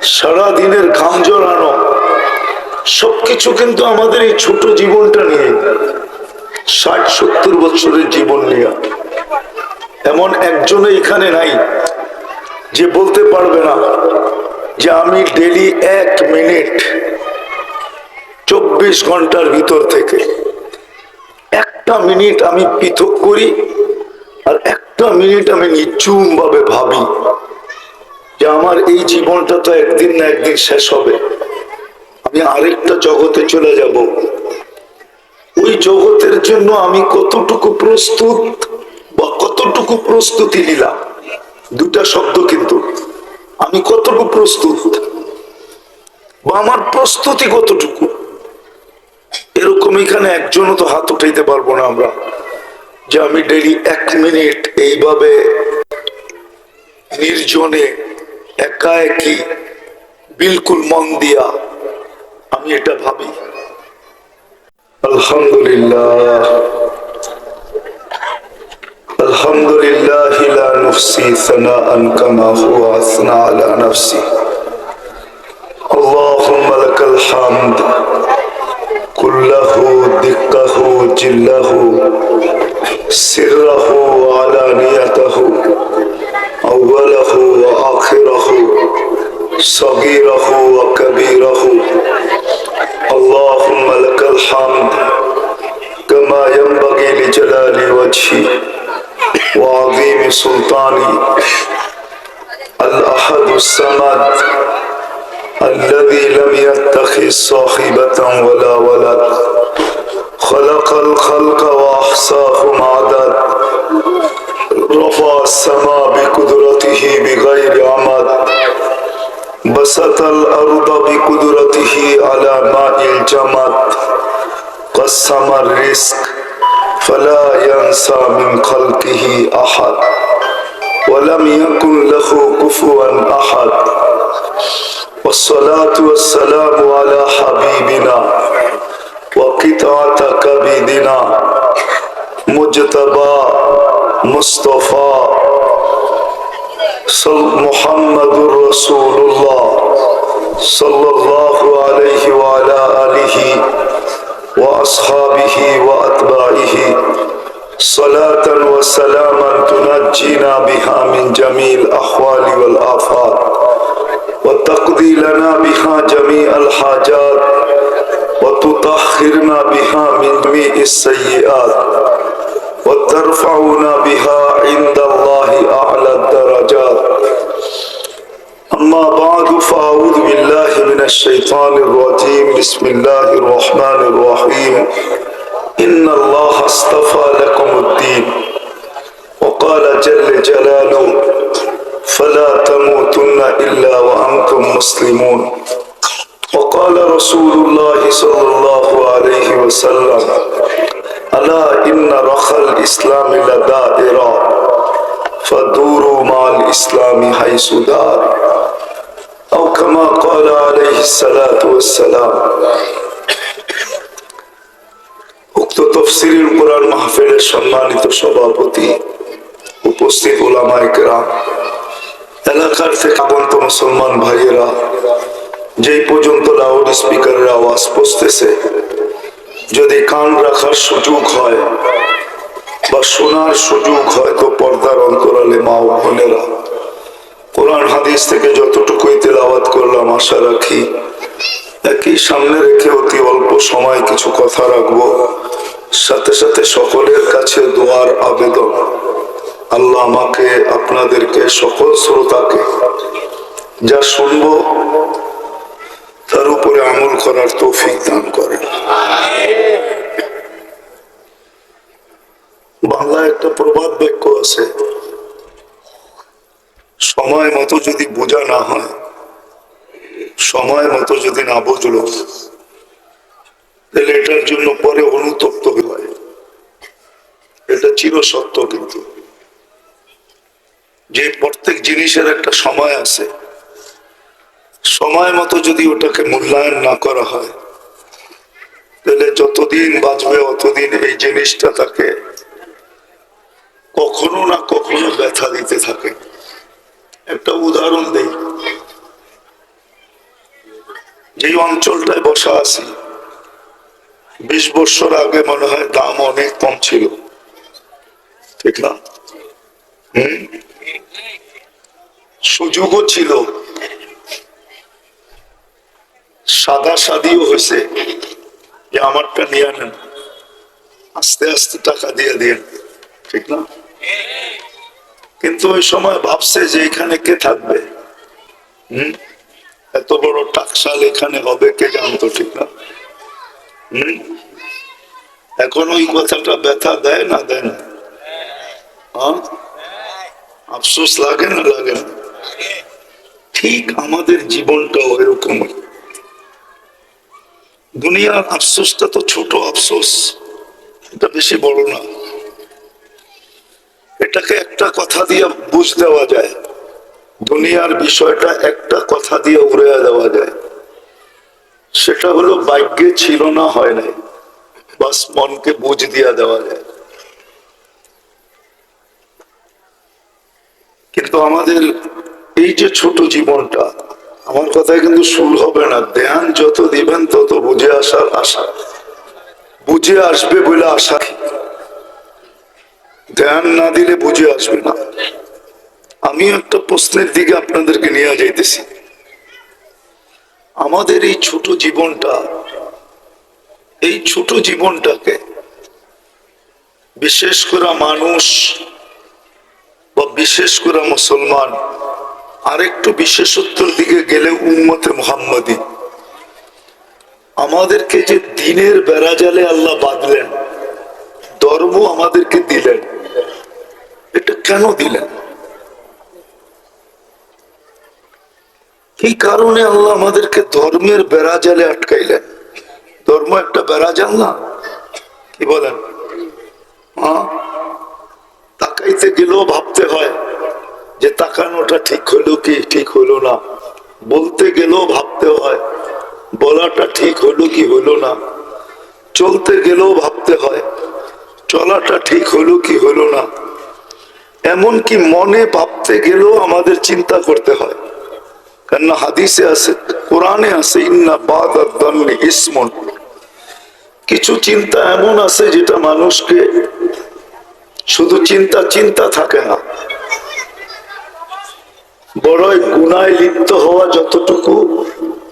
সারা দিনের ঘাম জড়ানো সবকিছু কিন্তু আমাদের এই ছোট জীবনটা নিয়ে, 60-70 বছরের জীবন নিয়ে। এমন একজনে এখানে নাই যে বলতে পারবে না যে আমি ডেলি 1 মিনিট 24 ঘন্টার ভিতর থেকে 1টা মিনিট আমি পৃথক করি, আর 1টা মিনিট আমি নিচুম ভাবে ভাবি যে আমার এই জীবনটা তো একদিন না একদিন শেষ হবে, আমি আরেকটা জগতে চলে যাব। ওই জগতের জন্য আমি কতটুকু প্রস্তুত বা কতটুকু প্রস্তুতি নিলাম, দুটা শব্দ কিন্তু। আমি কতটুকু প্রস্তুত বা আমার প্রস্তুতি কতটুকু, এরকম এখানে একজনও তো হাত উঠাইতে পারবো না আমরা যে আমি ডেইলি 1 মিনিট এইভাবে নির্জনে একা একই বিলকুল মন দিয়া আমি এটা ভাবি। আলহামদুলিল্লাহ আলহামদুলিল্লাহ লা নুহসি সানাআন কামা হুয়া আসনা আলা নাফসি আল্লাহুম্মা লাকাল হামদ কুল্লাহু দিক্কাহু জিল্লাহু সিররাহু ওয়া আলানিয়াতাহু আউওয়ালাহু ওয়া আখিরাহু সাগীরাহু ওয়া কাবীরাহু আল্লাহুম্মা লাকাল হামদ কামা ইয়ানবাগি লিজালালি ওয়াজহি ওয়া আযীমি সুলতানি আল আহাদুস সামাদ الذي لم يتخذ صاحبة ولا ولد خلق الخلق وأحصاهم عدد رفع السماء بقدرته بغير عمد بسط الأرض بقدرته على ماء الجمد قسم الرزق فلا ينسى من خلقه أحد ولم يكن له كفوا أحد والصلاة والسلام على حبيبنا وقطعة كبدنا مجتبى مصطفى محمد رسول الله صلى الله عليه وعلى آله وأصحابه وأتباعه صلاة وسلاما تنجينا بها من جميع الأحوال والآفات وتقضي لنا بها جميع الحاجات وتطهرنا بها من جميع السيئات وترفعنا بها عند الله أعلى الدرجات أما بعد فأعوذ بالله من الشيطان الرجيم بسم الله الرحمن الرحيم إن الله اصطفى لكم الدين وقال جل جلاله فلا تموتن إلا وأنتم مسلمون وقال رسول الله صلى الله عليه وسلم ألا إن رخى الإسلام لدائرة فدوروا مع الإسلام حيث دار أو كما قال عليه الصلاة والسلام উক্ত তাফসীরুল কুরআন মাহফিলের সম্মানিত সভাপতি, উপস্থিত উলামায়ে কেরাম, এলাকার থেকে আগত মুসলমান ভাইয়েরা, যেই পর্যন্ত লাউড স্পিকারের আওয়াজ পৌঁছতেছে, যদি কান রাখার সুযোগ হয় বা শোনার সুযোগ হয় তো পর্দার অন্তরালে মা ও বোনেরা, কোরআন হাদিস থেকে যতটুকুই তেলাওয়াত করলাম আশা রাখি একই সামনে রেখে অতি অল্প সময় কিছু কথা রাখবো। সাথে সাথে সকলের কাছে দোয়ার আবেদন, আল্লাহ আমাকে আপনাদেরকে সকল শ্রোতাকে যা শুনবো তার উপরে আমল করার তৌফিক দান করেন। বাংলায় একটা প্রবাদ বাক্য আছে, সময় মতো যদি বোঝা না হয়, সময় মতো যদি না বুঝলো তাহলে এটার জন্য পরে অনুতপ্ত হয়। এটা চির সত্য। কিন্তু যে প্রত্যেক জিনিসের একটা সময় আছে, সময় মতো যদি ওটাকে মূল্যায়ন না করা হয় তাহলে যতদিন বাঁচবে অতদিন এই জিনিসটা তাকে কখনো না কখনো ব্যথা দিতে থাকে। একটা উদাহরণ দেই, যেই অঞ্চলটায় বসা আছি 20 বছর আগে মনে হয় দাম অনেক কম ছিল, ঠিক না? সুযোগও ছিল, সাদা সাদিও হয়েছে যে আমারটা নিয়ে নেন, আস্তে আস্তে টাকা দিয়ে দিন, ঠিক না? কিন্তু ওই সময় ভাবছে যে এখানে কে থাকবে, এত বড় টাকশাল এখানে হবে কে জানতো, ঠিক না? এখন ওই কথাটা ব্যথা দেয় না, দেয় না? আফসোস লাগে না, লাগে না? ঠিক আমাদের জীবনটাও এরকমই। দুনিয়ার আফসোসটা তো ছোট আফসোস, এটা বেশি বড় না। এটাকে একটা কথা দিয়ে বুঝ দেওয়া যায়, দুনিয়ার বিষয়টা একটা কথা দিয়ে উড়ে দেওয়া যায়, সেটা হলো ভাগ্যে ছিল না, হয় নাই, বাস মনকে বুঝ দিয়া দেওয়া যায়। কিন্তু আমাদের এই যে ছোট জীবনটা, আমার কথায় কিন্তু সুর হবে না, ধ্যান যত দিবেন তত বুঝে আসার আশা, বুঝে আসবে বলে আশা, ধ্যান না দিলে বুঝে আসবে না। আমি একটা প্রশ্নের দিকে আপনাদেরকে নিয়ে যাইতেছি। আমাদের এই ছোট জীবনটা, এই ছোট জীবনটাকে বিশেষ করে মানুষ বা বিশেষ করে মুসলমান, আরেকটু বিশেষত্বর দিকে গেলে উম্মতে মুহাম্মাদি, আমাদেরকে যে দিনের বেড়াজালে আল্লাহ বাঁধলেন, ধর্ম আমাদেরকে দিলেন, এটা কেন দিলেন? কি কারণে আল্লাহ আমাদেরকে ধর্মের বেড়াজালে আটকাইলেন? ধর্ম একটা বেড়াজাল না, কি বলেন? তাকাইতে গেলেও ভাবতে হয় যে তাকানোটা ঠিক হইলো কি ঠিক হইলো না, বলতে গেলেও ভাবতে হয় বলাটা ঠিক হইলো কি হইলো না, চলতে গেলেও ভাবতে হয় চলাটা ঠিক হইলো কি হইলো না, এমনকি মনে ভাবতে গেলেও আমাদের চিন্তা করতে হয়। কেননা হাদিসে আছে, কোরআনে আছে, ইন্না বাদাদ দান্নি ইসমুন, কিছু চিন্তা এমন আছে যেটা মানুষকে শুধু চিন্তা চিন্তা থাকে না, বড়ই গুনায় লিপ্ত হওয়া যতটুকু,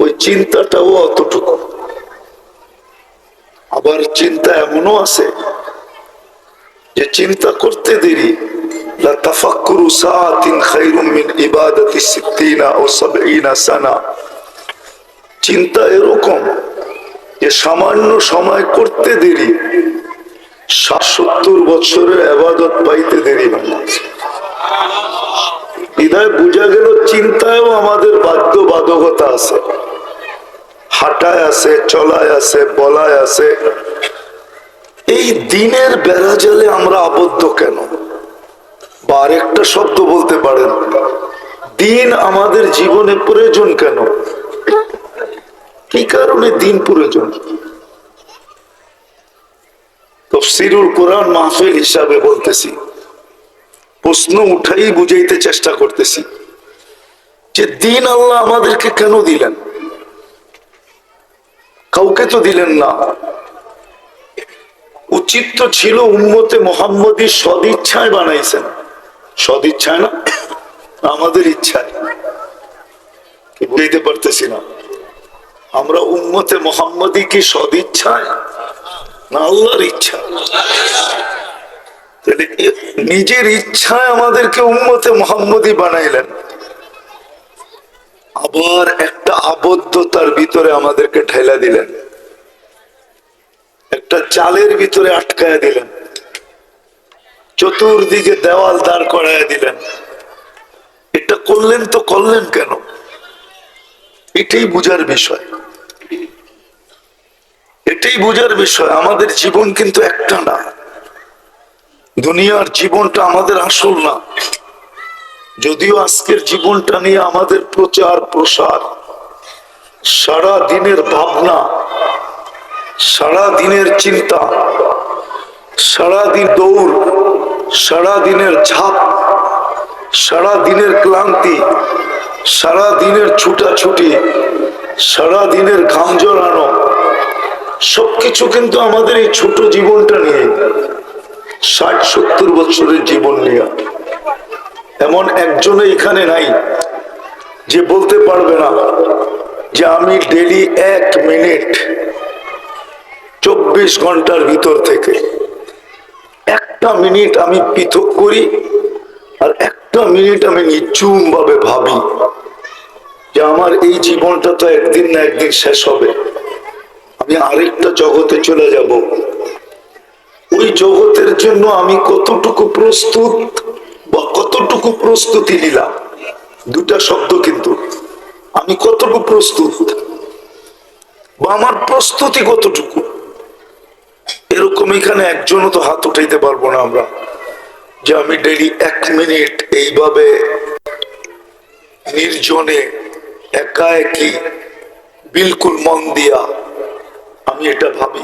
ওই চিন্তাটাও অতটুকু। আবার চিন্তা এমনও আছে যে চিন্তা করতে দেরি, লা তাফাক্কুরু সাআতিন খায়রুম মিন ইবাদাতি 60 ও 70 সানা, চিন্তা এরকম যে সামান্য সময় করতে দেরি, 60-70 বছরের ইবাদত পাইতে দেরি হয় না। বিধায় বোঝা গেল চিন্তায়ও আমাদের বাধ্যবাধকতা আছে, হাঁটায় আছে, চলায় আছে, বলায় আছে। এই দিনের বেড়াজালে আমরা আবদ্ধ কেন? বা আরেকটা শব্দ বলতে পারেন, দিন আমাদের জীবনে প্রয়োজন কেন? কি কারণে দিন প্রয়োজন? তাফসীরুল কোরআন মাহফিল হিসাবে বলতেছি, প্রশ্ন উঠাই বুঝাইতে চেষ্টা করতেছি যে দিন আল্লাহ আমাদেরকে কেন দিলেন? কাউকে তো দিলেন না। উচিত তো ছিল উম্মতে মুহাম্মদী সদিচ্ছায় বানাইছেন, সদিচ্ছায় না, আমাদের ইচ্ছায়, কি বুঝাইতে পারতেছি না? আমরা উম্মতে মুহাম্মদী কি সদিচ্ছায় না আল্লাহর ইচ্ছা? নিজের ইচ্ছায় আমাদেরকে উম্মতে মুহাম্মদী বানাইলেন, আবার একটা আবদ্ধতার ভিতরে আমাদেরকে ঠেলা দিলেন, একটা জালের ভিতরে আটকায় দিলেন, চতুর্দিকে দেওয়াল দাঁড় করায় দিলেন। এটা করলেন তো করলেন কেন? এটাই বুঝার বিষয়, এটাই বুঝার বিষয়। আমাদের জীবন কিন্তু একটা না, দুনিয়ার জীবনটা আমাদের আসল না। যদিও আজকের জীবনটা নিয়ে আমাদের প্রচার প্রসার, সারা দিনের ভাবনা, সারা দিনের চিন্তা, সারা দিন দৌড়, সারা দিনের ঝাঁপ, সারা দিনের ক্লান্তি, সারা দিনের ছুটাছুটি, সারা দিনের ঘাম জড়ানো সবকিছু কিন্তু আমাদের এই ছোট জীবনটা নিয়ে, 60-70 বছরের জীবন নিয়ে। এমন একজনে এখানে নাই যে বলতে পারবে না যে আমি ডেলি 1 মিনিট 24 ঘন্টার ভিতর থেকে 1টা মিনিট আমি পৃথক করি, আর 1টা মিনিট আমি নিঝুম ভাবে ভাবি যে আমার এই জীবনটা তো একদিন না একদিন শেষ হবে, আমি আরেকটা জগতে চলে যাব। ওই জগতের জন্য আমি কতটুকু প্রস্তুত বা কতটুকু প্রস্তুতি নিলাম, দুটা শব্দ কিন্তু। আমি কতটুকু প্রস্তুত বা আমার প্রস্তুতি কতটুকু, এরকম এখানে একজনও তো হাত উঠাইতে পারবো না আমরা যে আমি ডেইলি 1 মিনিট এইভাবে নির্জনে একা একই বিলকুল মন দিয়া আমি এটা ভাবি।